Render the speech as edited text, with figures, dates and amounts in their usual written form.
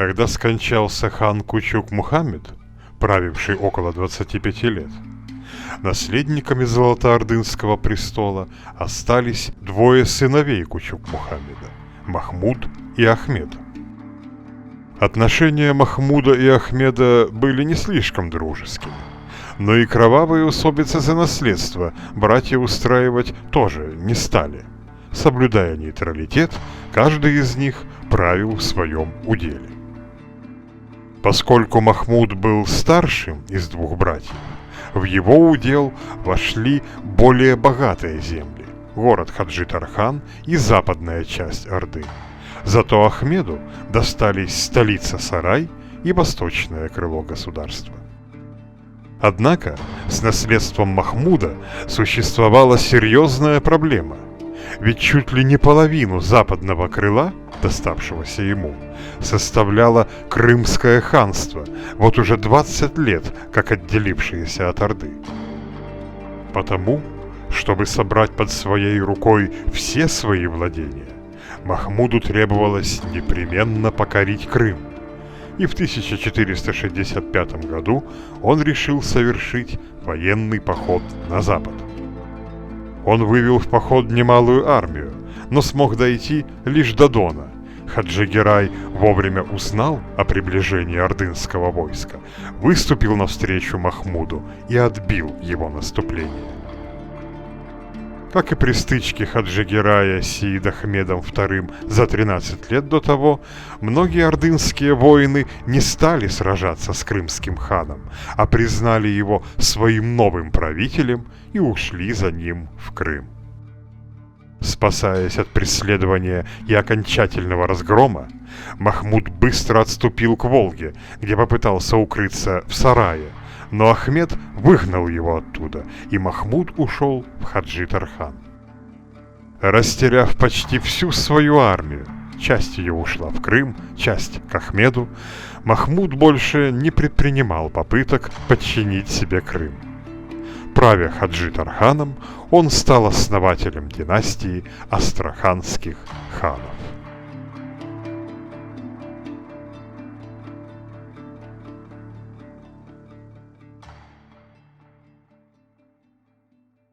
Когда скончался хан Кучук-Мухаммед, правивший около 25 лет, наследниками Золотоордынского престола остались двое сыновей Кучук-Мухаммеда – Махмуд и Ахмед. Отношения Махмуда и Ахмеда были не слишком дружескими, но и кровавые усобицы за наследство братья устраивать тоже не стали. Соблюдая нейтралитет, каждый из них правил в своем уделе. Поскольку Махмуд был старшим из двух братьев, в его удел вошли более богатые земли – город Хаджи-Тархан и западная часть Орды. Зато Ахмеду достались столица Сарай и восточное крыло государства. Однако с наследством Махмуда существовала серьезная проблема, ведь чуть ли не половину западного крыла, доставшегося ему, составляло Крымское ханство, вот уже 20 лет как отделившееся от Орды. Потому, чтобы собрать под своей рукой все свои владения, Махмуду требовалось непременно покорить Крым, и в 1465 году он решил совершить военный поход на запад. Он вывел в поход немалую армию, но смог дойти лишь до Дона. Хаджи-Герай вовремя узнал о приближении ордынского войска, выступил навстречу Махмуду и отбил его наступление. Как и при стычке Хаджи-Герая с Сеид Ахмедом II за 13 лет до того, многие ордынские воины не стали сражаться с крымским ханом, а признали его своим новым правителем и ушли за ним в Крым. Спасаясь от преследования и окончательного разгрома, Махмуд быстро отступил к Волге, где попытался укрыться в сарае, но Ахмед выгнал его оттуда, и Махмуд ушел в Хаджи-Тархан. Растеряв почти всю свою армию, часть ее ушла в Крым, часть к Ахмеду, Махмуд больше не предпринимал попыток подчинить себе Крым. Правя Хаджи-Тарханом, он стал основателем династии астраханских ханов.